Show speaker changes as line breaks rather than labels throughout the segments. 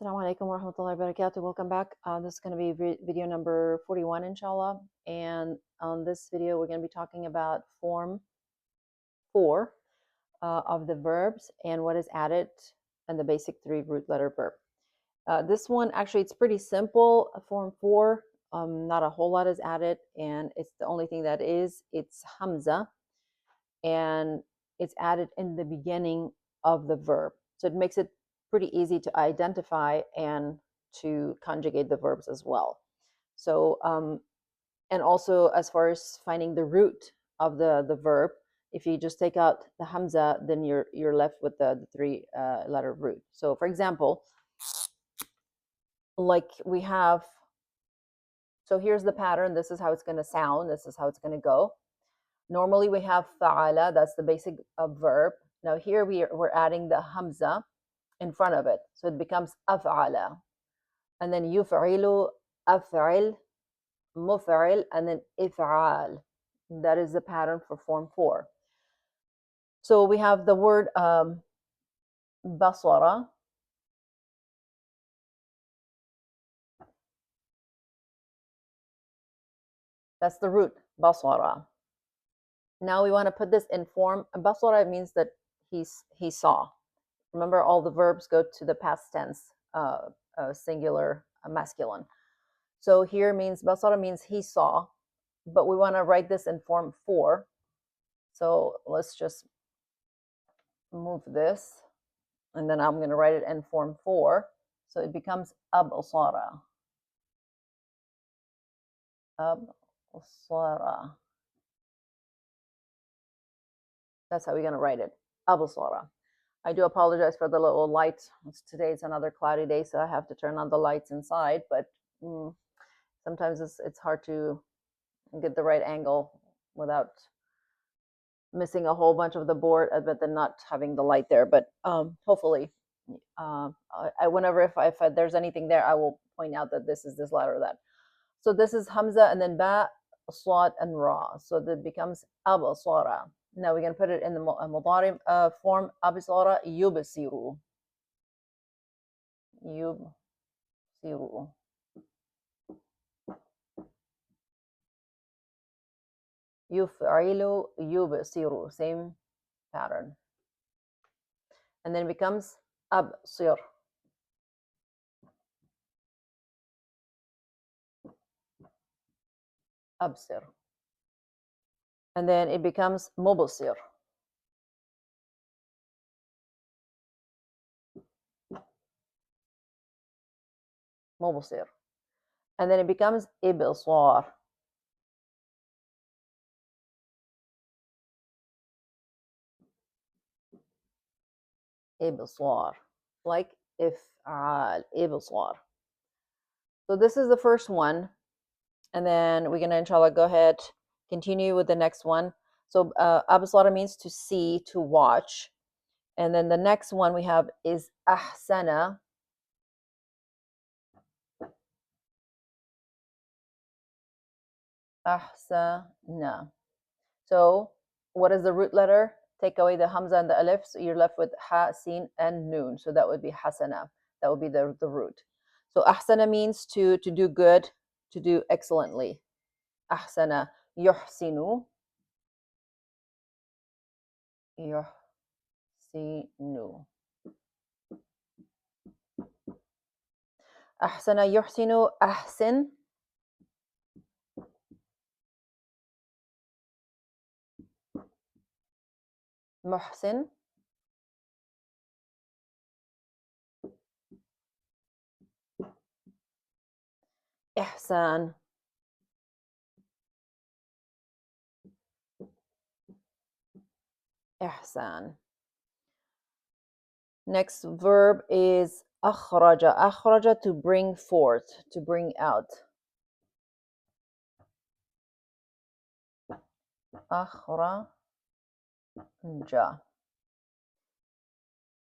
Assalamu alaikum wa rahmatullahi wa barakatuh. Welcome back. This is going to be video number 41, inshallah. And on this video, we're going to be talking about form 4 of the verbs and what is added and the basic 3 root letter verb. This one, actually, it's pretty simple. Form 4, not a whole lot is added. And it's the only thing that is, it's hamza. And it's added in the beginning of the verb. So it makes it pretty easy to identify and to conjugate the verbs as well. So, and also as far as finding the root of the verb, if you just take out the hamza, then you're left with the 3 letter root. So, for example, like we have, so here's the pattern. This is how it's going to sound. This is how it's going to go. Normally we have fa'ala, that's the basic verb. Now here we're adding the hamza in front of it. So it becomes af'ala. And then yuf'ilu, af'il, muf'il, and then if'al. That is the pattern for form 4. So we have the word basara. That's the root, basara. Now we want to put this in form. Basara means that he saw. Remember, all the verbs go to the past tense, singular, masculine. So here means, basara means he saw, but we want to write this in form 4. So let's just move this, and then I'm going to write it in form 4. So it becomes absara. Absara. That's how we're going to write it, absara. I do apologize for the little light. Today it's another cloudy day, so I have to turn on the lights inside, but sometimes it's hard to get the right angle without missing a whole bunch of the board, but then not having the light there. But hopefully, whenever if there's anything there, I will point out that this is this letter or that. So this is hamza and then ba, swat, and ra. So that becomes absara. Now we're going to put it in the mudari form, absara yubsiru. Yubsiru. Yuf'ilu, yubsiru. Same pattern. And then it becomes absir. Absir. And then it becomes mubsir. Mubsir. And then it becomes ibsar. Ibsar. Like if'al, ibsar. So this is the first one. And then we're going to, inshallah, go ahead, continue with the next one. So absara means to see, to watch. And then the next one we have is ahsana. Ahsana. So what is the root letter? Take away the hamza and the alif, so you're left with ha, sin, and noon. So that would be hasana. That would be the root. So ahsana means to do good, to do excellently. Ahsana yuhsinu. Yuhsinu. Ahsana yuhsinu, ahsin. Muhsin. Ihsan. Ihsan. Next verb is akhraja. Akhraja, to bring forth, to bring out. Akhraja.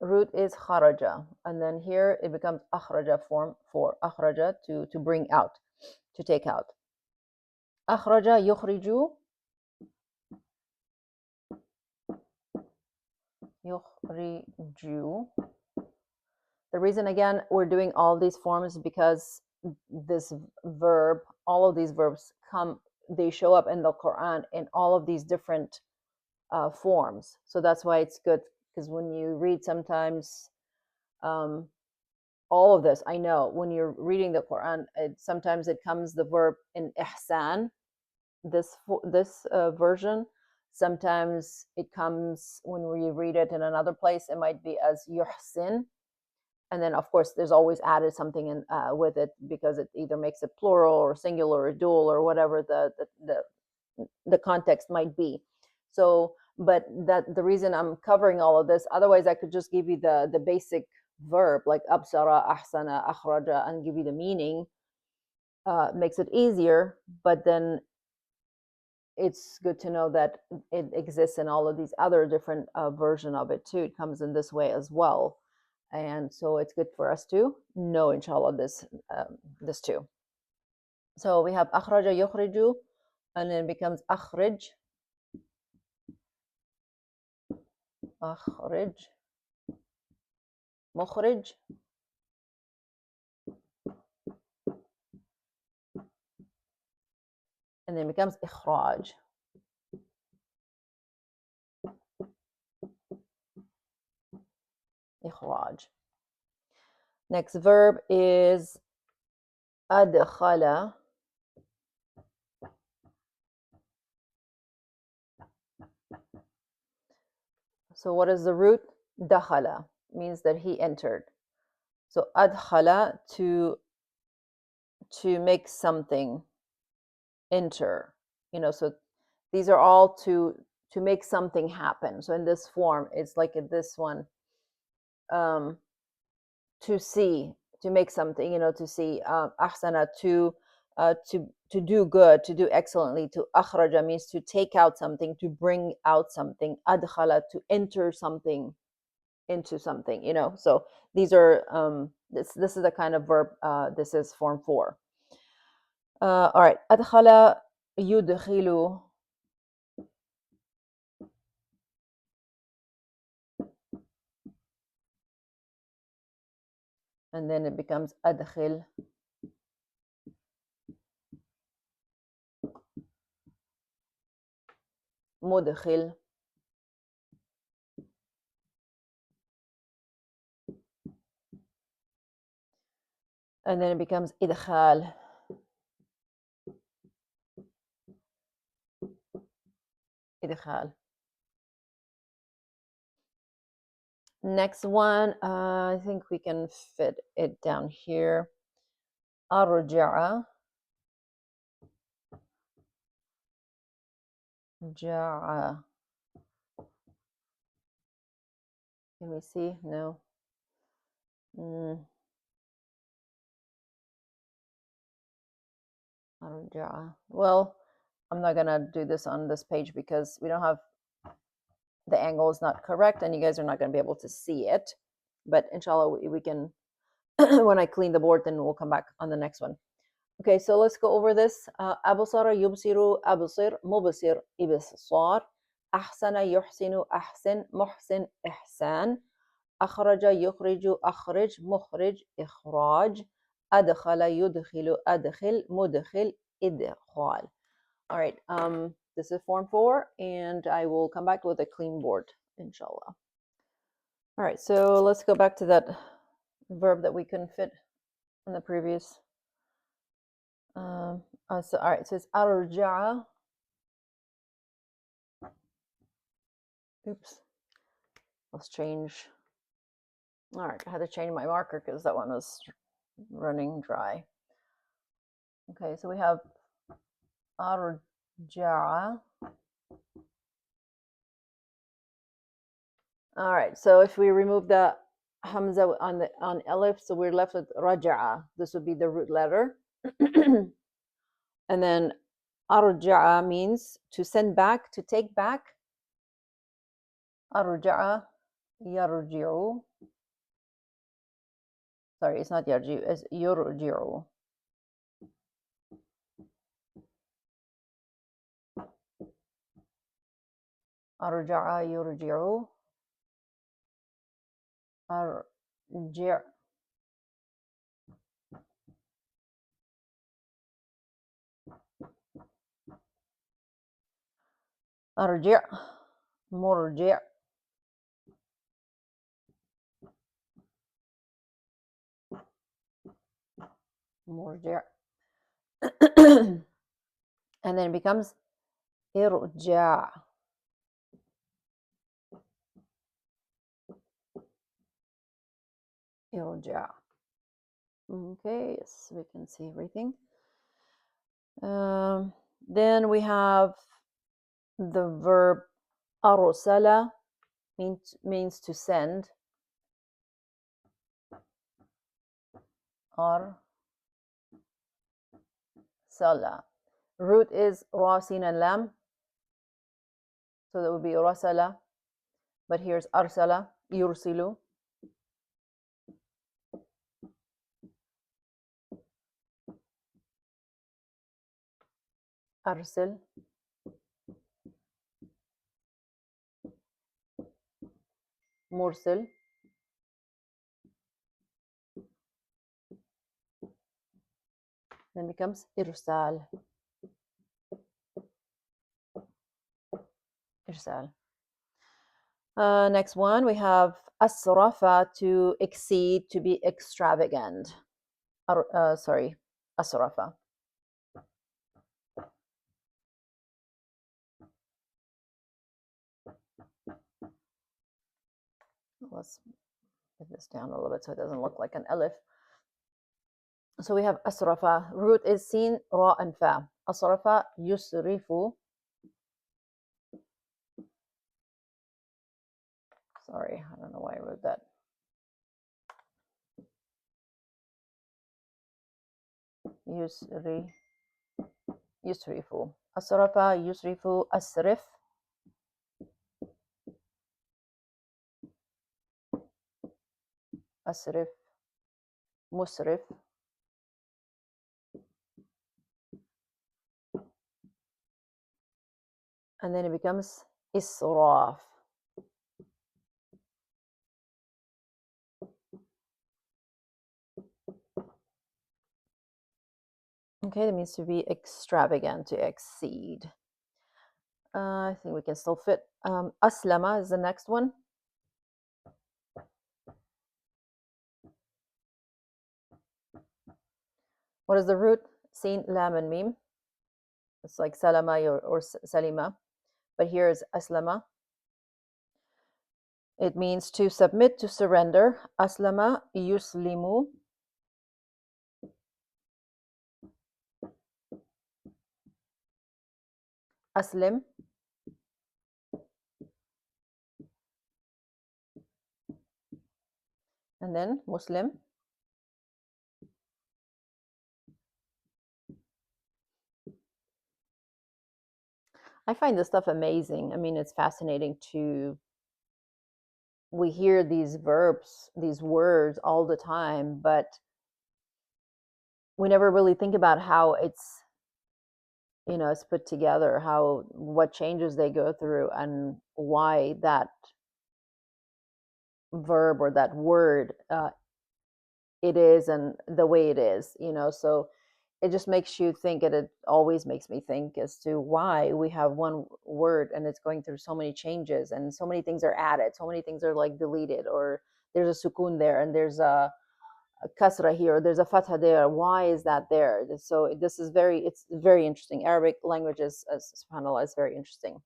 Root is kharaja, and then here it becomes akhraja, form 4. Akhraja, to bring out, to take out. Akhraja yukhriju. Yukhriju. The reason, again, we're doing all these forms is because this verb, all of these verbs they show up in the Quran in all of these different forms. So that's why it's good, because when you read sometimes um, all of this, I know when you're reading the Quran, sometimes it comes the verb in ihsan, this version. Sometimes it comes when we read it in another place, it might be as yuhsin, and then of course there's always added something in with it, because it either makes it plural or singular or dual or whatever the context might be. So, but that the reason I'm covering all of this, otherwise I could just give you the basic verb like absara, ahsana, akhraja, and give you the meaning. Makes it easier, but then it's good to know that it exists in all of these other different version of it too. It comes in this way as well, and so it's good for us to know, inshallah, this too. So we have akhraja yukhriju, and then it becomes akhrij, akhrij, mukhrij, and then it becomes ikhraj. Ikhraj. Next verb is adkhala. So what is the root? Dakhala means that he entered. So adkhala, to make something enter. So these are all to make something happen. So in this form, it's like this one, to see, to make something, to see, ahsana, to do good, to do excellently. To akhraja means to take out something, to bring out something. Adkhala, to enter something into something. So these are this is the kind of verb. This is form 4. All right, adkhala yudkhilu, and then it becomes adkhil, mudkhil, and then it becomes idkhal. Idkhal. Next one, I think we can fit it down here. Arja'a, ja'a. Can we see? No. Arja'a. Well, I'm not gonna do this on this page because we don't have, the angle is not correct, and you guys are not gonna be able to see it. But inshallah, we can when I clean the board, then we'll come back on the next one. Okay, so let's go over this. Abusara yubsiru, abusir, mubsir, ibsar. Ahsana yuhsinu, ahsin, muhsin, ihsan. Akhraja yukhriju, akhrij, mukhrij, ikhraj. Adkhala yudkhilu, adkhil, mudkhil, idkhal. All right, this is form 4, and I will come back with a clean board, inshallah. All right, so let's go back to that verb that we couldn't fit in the previous. All right, so it's arja'a. Oops. Let's change. All right, I had to change my marker because that one was running dry. Okay, so we have arja'a. All right, so if we remove the hamza on alif, so we're left with raja'a. This would be the root letter. And then arja'a means to send back, to take back. Arja'a yarji'u. Sorry, it's not yarji'u, it's yurji'u. Arja'a yurji'u. Arji'. أرجع مرجع مرجع and then it becomes ارجع ارجع. Okay, yes, we can see everything. Then we have the verb أرسل means to send. أرسل. Root is ra, sin, and lam, so that would be رسل. But here's أرسل يرسل. أرسل. مرسل. Then becomes إرسال. إرسال. Next one, we have أسرف, to exceed, to be extravagant. Sorry, أسرف. Let's get this down a little bit so it doesn't look like an elif. So we have أسرف. Root is sin, ra, and fa. أسرف يسرف. Sorry, I don't know why I wrote that. يسرف. أسرف يسرف أسرف. أسرف مسرف. And then it becomes إسراف. Okay, that means to be extravagant, to exceed. I think we can still fit. Aslama is the next one. What is the root? Sin, lam, and mim. It's like salama or salima. But here is aslama. It means to submit, to surrender. Aslama yuslimu. Aslim. And then Muslim. I find this stuff amazing. I mean, it's fascinating we hear these verbs, these words all the time, but we never really think about how it's put together, what changes they go through, and why that verb or that word it is and the way it is. So it just makes you think, and it always makes me think as to why we have one word and it's going through so many changes, and so many things are added, so many things are like deleted, or there's a sukun there and there's a kasra here, there's a fatha there. Why is that there? So it's very interesting. Arabic language is, subhanallah, is very interesting.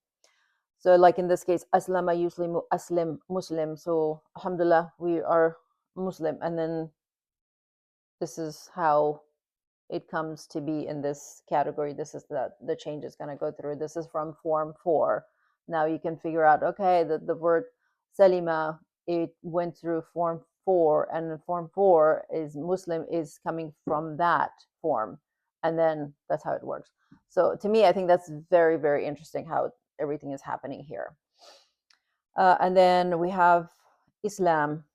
So like in this case, aslama yuslimu, aslim, muslim. So alhamdulillah, we are Muslim. And then this is how it comes to be in this category. This is the change is going to go through. This is from form 4. Now you can figure out, okay, the word salima, it went through form 4, and form 4 is Muslim, is coming from that form, and then that's how it works. So to me, I think that's very, very interesting how everything is happening here. And then we have Islam.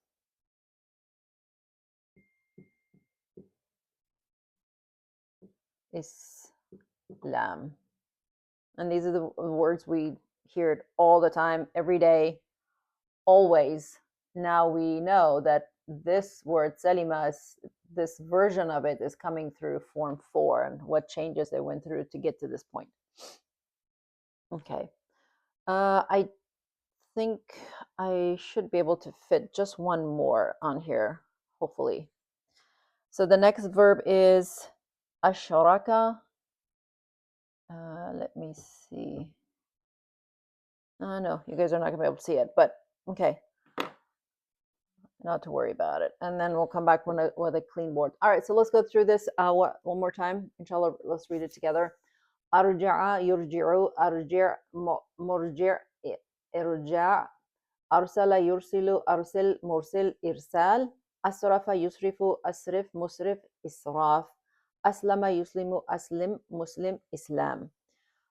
Islam. And these are the words we hear it all the time, every day, always. Now we know that this word salima, this version of it, is coming through form 4, and what changes they went through to get to this point. Okay. I think I should be able to fit just one more on here, hopefully. So the next verb is asharaka. Let me see. No, you guys are not gonna be able to see it, but okay, not to worry about it. And then we'll come back with a clean board. All right, so let's go through this one more time. Inshallah, let's read it together. أرجع يرجع أرجع مرجع إرجاع أرسل يرسل أرسل مرسل إرسال أسرف يسرف أسرف مسرف إسراف أسلم يسلم أسلم مسلم إسلام.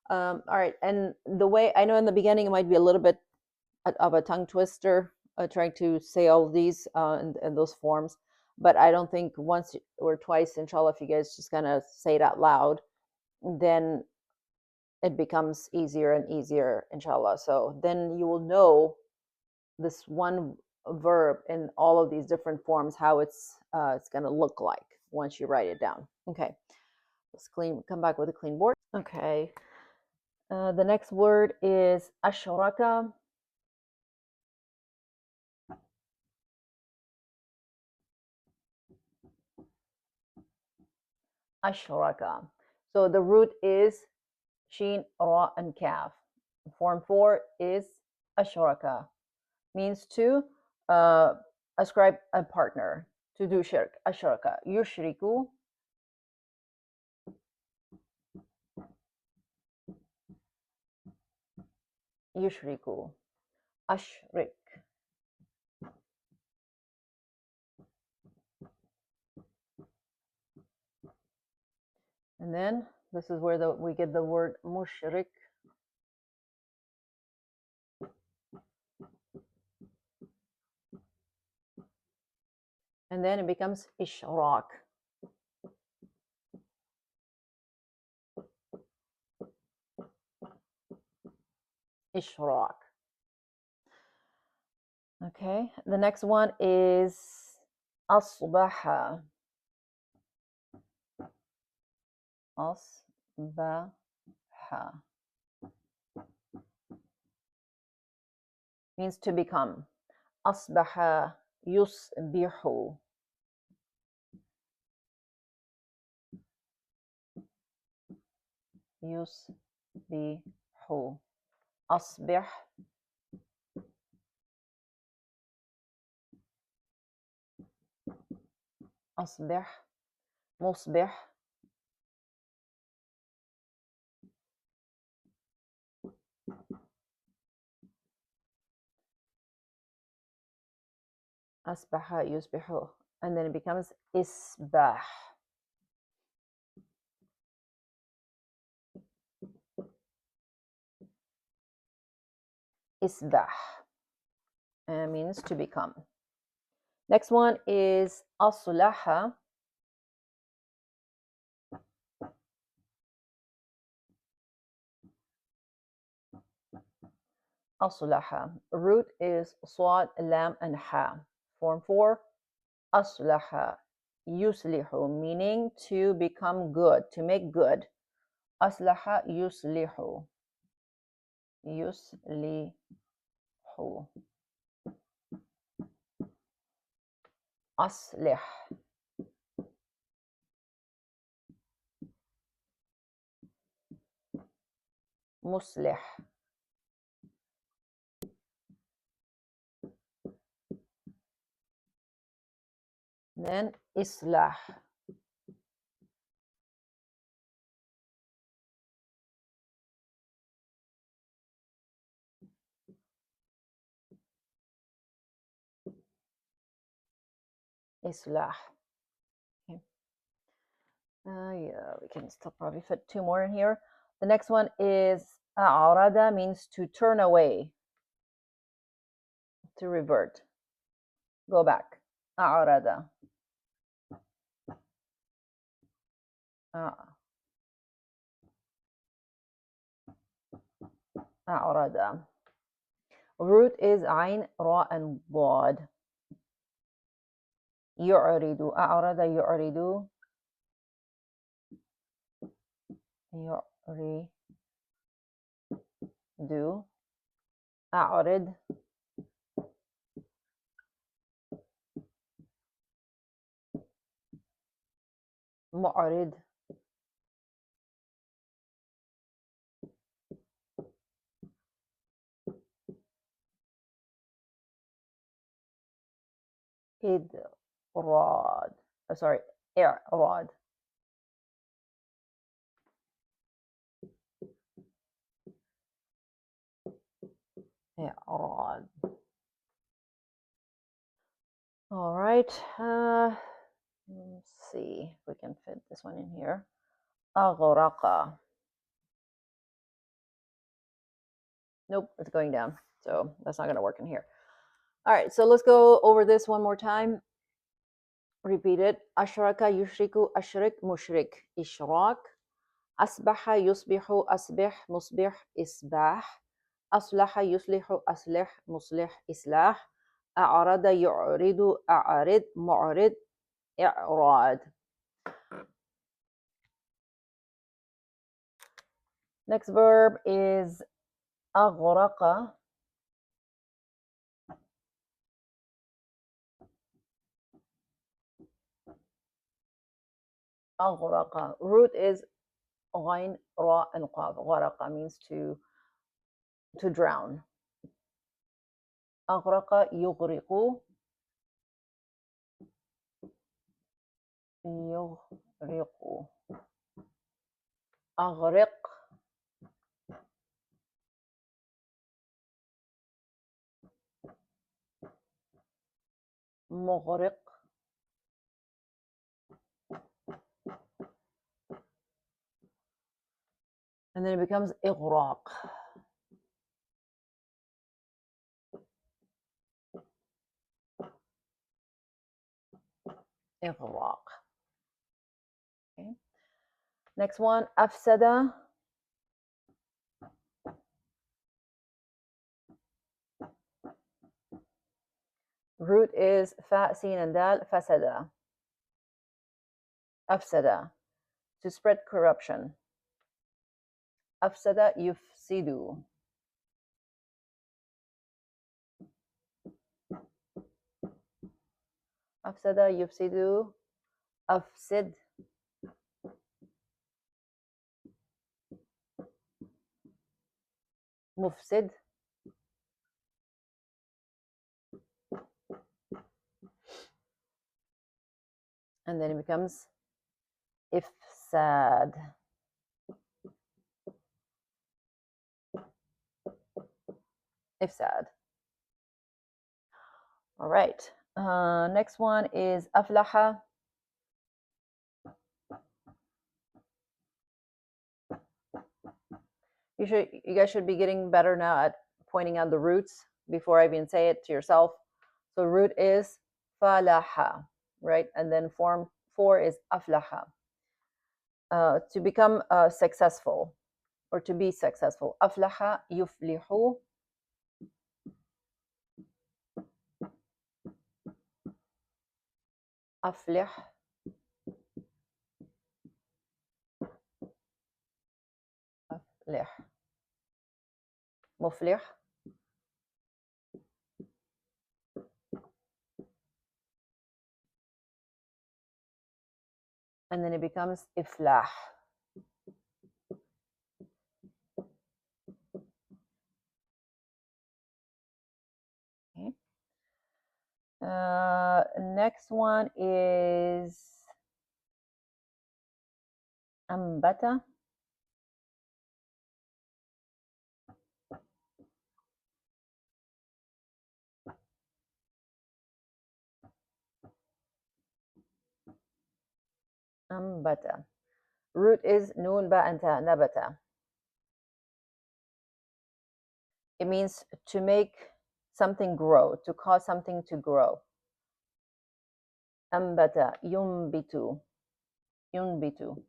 All right, and the way I know in the beginning it might be a little bit of a tongue twister, trying to say all of these in those forms, but I don't think once or twice, inshallah, if you guys just kind of say it out loud, then it becomes easier and easier, inshallah. So then you will know this one verb in all of these different forms, how it's going to look like once you write it down. Okay, let's come back with a clean board. Okay, the next word is ashraka. Ashraka. So the root is shin, ra, and kaf. Form 4 is ashraka, means to uh, ascribe a partner, to do shirk. Ashraka. Yushriku. Yushriku. Ashrik. And then this is where we get the word mushrik. And then it becomes ishraq. Ishraq. Okay, the next one is asbaha. Asbaha. Means to become. Asbaha yusbihu. Yusbihu. Asbih. Asbih. Musbih. Asbaha yusbihu. And then it becomes isbah. Isbah. And means to become. Next one is aslaha. Aslaha. Root is swad, lam, and ha. Form 4, aslaha. Yuslihu, meaning to become good, to make good. Aslaha yuslihu. Yuslihu. Aslih. Muslih. Then islah. Islah. Okay. Yeah, we can still probably fit 2 more in here. The next one is a'rada, means to turn away, to revert, go back. A'rada. A'rada. Root is ain, ra, and dad. Yu'ridu. A'rada yu'ridu. Yu'ridu. أعرض معرض إضراد sorry إعراض إعراض. All right, let's see if we can fit this one in here. أغرق. Nope, it's going down, so that's not going to work in here. All right, so let's go over this one more time. Repeat it. أشرك يشرك أشرك مشرك إشراك. أصبح يصبح أصبح مصبح إصباح. أصلح يصلح أصلح مصلح إصلاح. أعرض يعرض أعرض معرض إعراض. Next verb is أغرق. أغرق. Root is غين راء and قاف. غرق means to drown. أغرق يغرق. يغرق. أغرق مغرق. And then it becomes إغراق. إغراق. Okay. Next one, أفسد. Root is fa, sin, and dal. فسد. أفسد. To spread corruption. أفسد يفسد. أفسد يفسد. أفسد. مفسد. And then it becomes إفساد. إفساد. All right. Next one is أفلح. You guys should be getting better now at pointing out the roots before I even say it to yourself. So root is falaha, right? And then form 4 is aflaha. To become successful or to be successful. Aflaha yuflihu. Aflih. Aflih. Muflih. And then it becomes iflah. Okay. Next one is ambata. Ambata. Root is nun ba anta nabata. It means to make something grow, to cause something to grow. Ambata yumbitu. Yunbitu.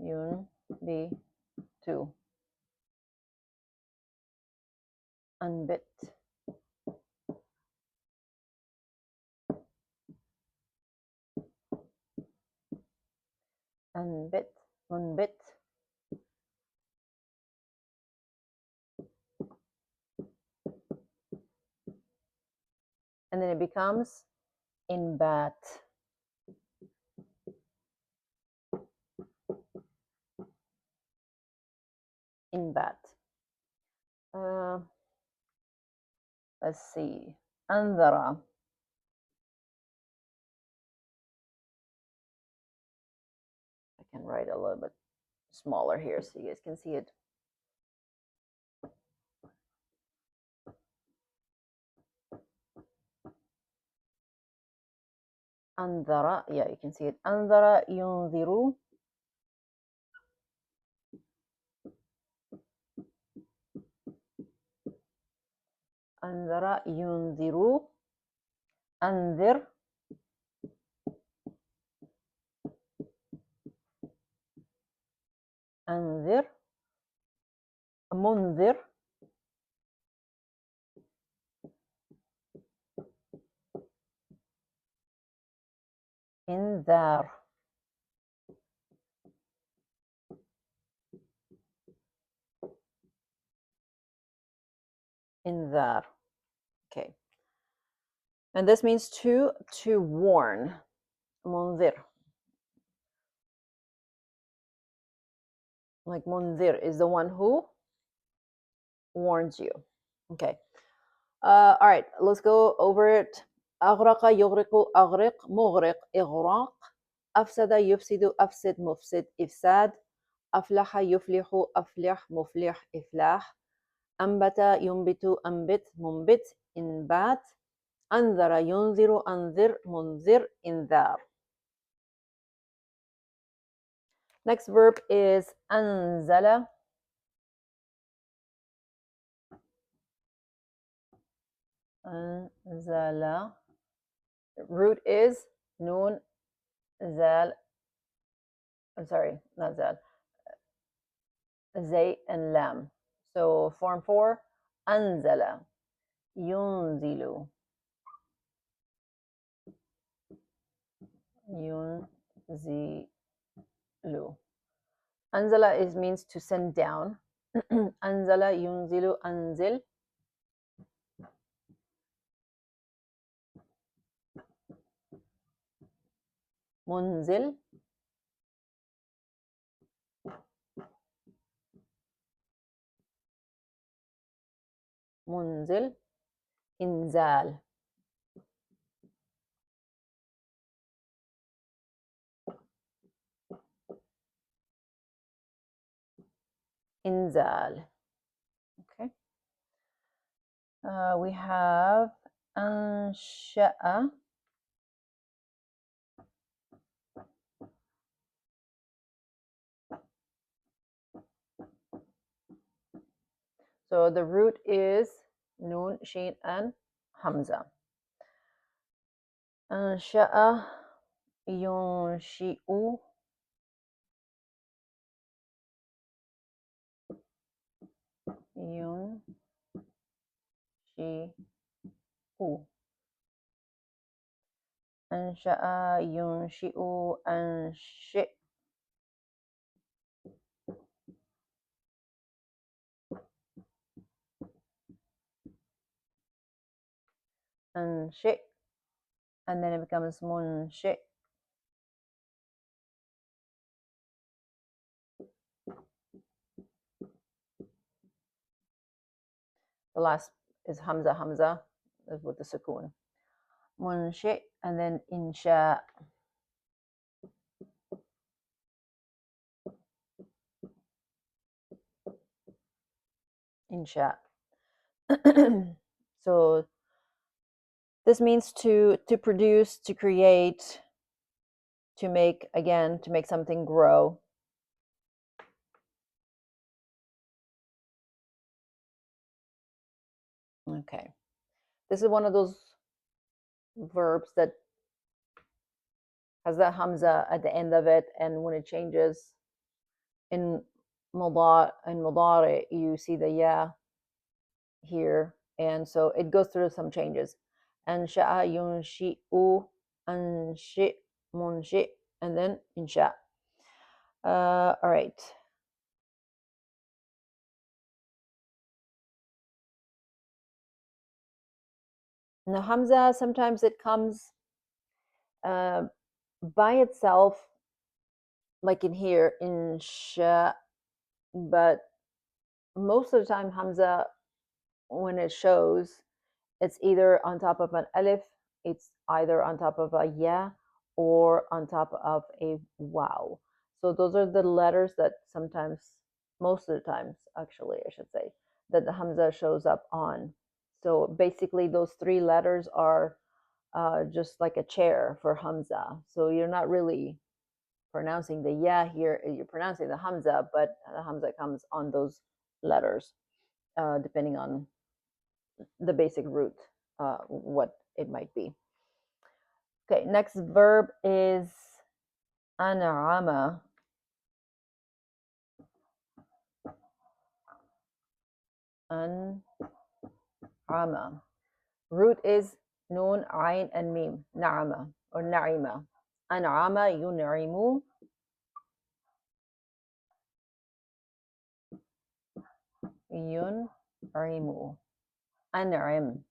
Yunbitu. Unbit. Unbit. Unbit. and then it becomes inbat. Inbat. Let's see. Andhara. I can write a little bit smaller here so you guys can see it. Andhara. Yeah, you can see it. Andhara yunziru. Andhara yunziru. Anzir. Anzir. Munzir. Inzar. Inzar. Okay. And this means to warn. Munzir. Like munzir is the one who warns you. Okay. All right, let's go over it. أغرق يغرق أغرق مغرق إغراق أفسد يفسد أفسد مفسد إفساد أفلح يفلح أفلح مفلح إفلاح أنبت ينبت أنبت منبت إنبات أنذر ينذر أنذر منذر إنذار. Next verb is أنزل. أنزل. Root is nun zal. I'm sorry, not zal. Zay and lam. So form 4, أنزل ينزل ينزل. أنزل is means to send down. أنزل ينزل أنزل. منزل. منزل. إنزال. إنزال. Okay. We have أنشأ. So the root is nun, shin, and hamza. أنشأ ينشئ ينشئ. أنشأ ينشئ أنشئ. أنشئ, and then it becomes منشئ. The last is hamza hamza with the sukoon. منشئ, and then إنشاء. إنشاء. So this means to produce, to create, to make, again, to make something grow. Okay. This is one of those verbs that has that hamza at the end of it, and when it changes in mudari, you see the ya here, and so it goes through some changes. أنشأ ينشئ أنشئ منشئ, and then إنشاء. All right. Now, Hamza, sometimes it comes uh, by itself, like in here, in Sha, but most of the time, Hamza, when it shows, it's either on top of an alif, it's either on top of a ya, or on top of a wow. So those are the letters that sometimes, most of the times, actually, I should say, that the Hamza shows up on. So basically, those three letters are just like a chair for Hamza. So you're not really pronouncing the ya here, you're pronouncing the Hamza, but the Hamza comes on those letters, depending on the basic root, what it might be. Okay, next verb is an'ama. An'ama. Root is nun, ayn, and mim. Na'ama or na'ima. An'ama yun'imu. Yun'imu. An'im.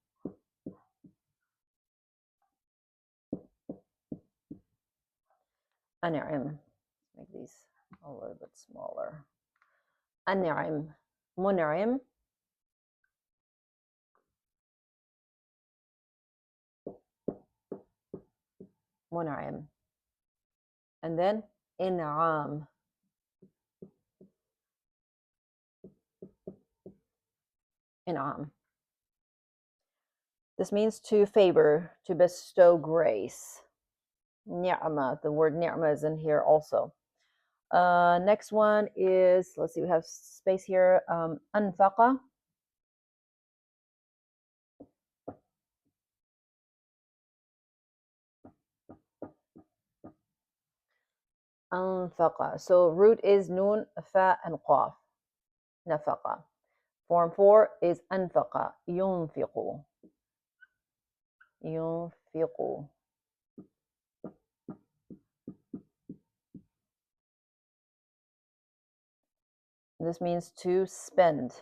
An'im. Make these a little bit smaller. An'im. Mun'im. Mun'im. And then in'am. In'am. This means to favor, to bestow grace. Ni'ma, the word ni'ma is in here also. Next one is, let's see, we have space here. Anfaqa. Anfaqa. So root is nun, fa, and qaf. Nafaqa. Form 4 is anfaqa. Yunfiqu. Yunfiqu. This means to spend.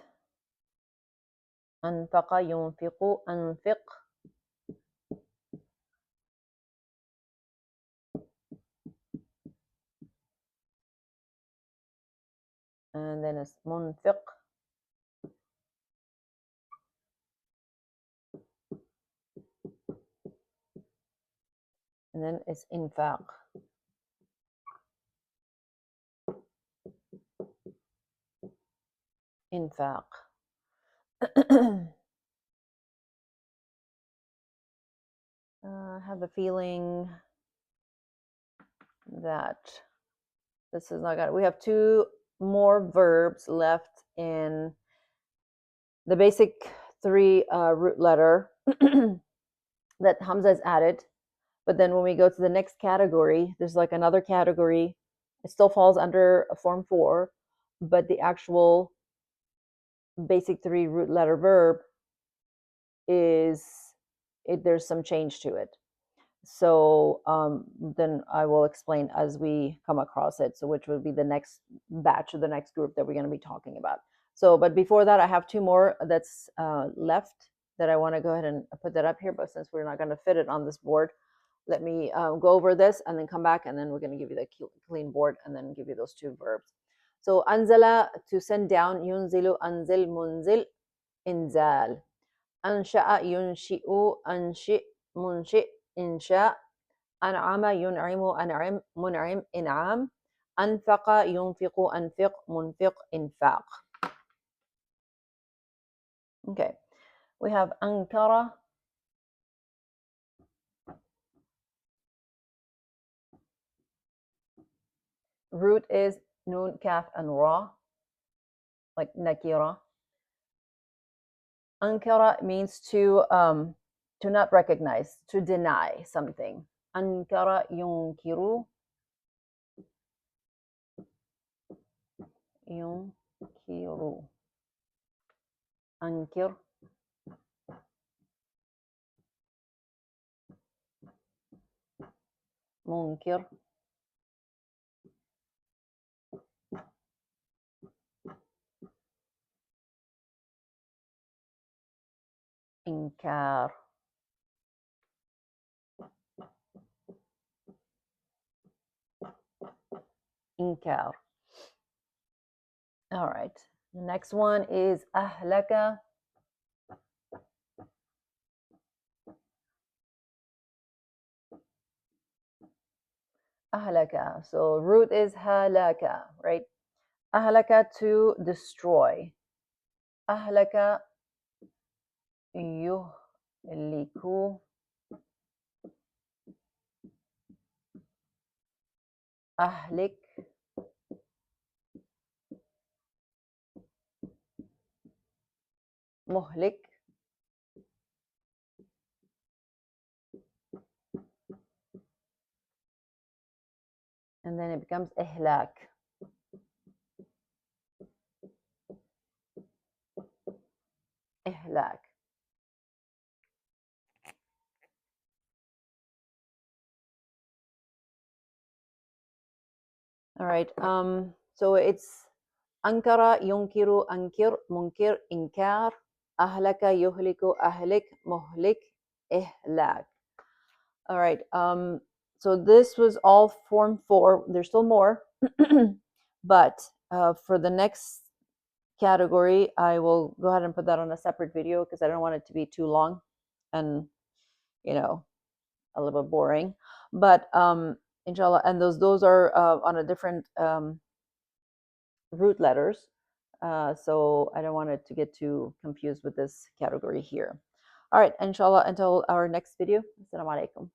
Anfaqa yunfiqu. Anfiq. And then it's munfiq. And then it's infaq. Infaq. I have a feeling that this is not gonna. We have two more verbs left in the basic three root letter that Hamza is added. But then when we go to the next category, there's like another category. It still falls under form 4, but the actual basic three root letter verb is there's some change to it. So then I will explain as we come across it. So which would be the next batch or the next group that we're going to be talking about. So, but before that, I have two more that's left that I want to go ahead and put that up here. But since we're not going to fit it on this board, let me go over this and then come back, and then we're going to give you the clean board and then give you those two verbs. So anzala, to send down. Yunzilu, anzil, munzil, inzal. Ansha'a, yunshi'u, anshi', munshi', insha'. أنعم ينعم أنعم منعم إنعام. أنفق ينفق أنفق منفق إنفاق. Okay, we have أنكر. Root is nun, kaf, and ra, like nakira. Ankara means to not recognize, to deny something. Ankara yunkiru. Yunkiru. Ankir. Munkir. Inkar. إنكار. All right. The next one is أهلك. أهلك. So root is halaka, right? أهلك, to destroy. أهلك يهلك. أهلك مهلك. And then it becomes إهلاك. إهلاك. All right. So it's أنكر ينكر أنكر منكر إنكار أهلك يهلك أهلك مهلك إهلاك. All right. So this was all form 4. There's still more, but for the next category, I will go ahead and put that on a separate video because I don't want it to be too long and, you know, a little bit boring. But inshallah, and those are on a different root letters. So I don't want it to get too confused with this category here. All right, inshallah, until our next video. Assalamu alaikum.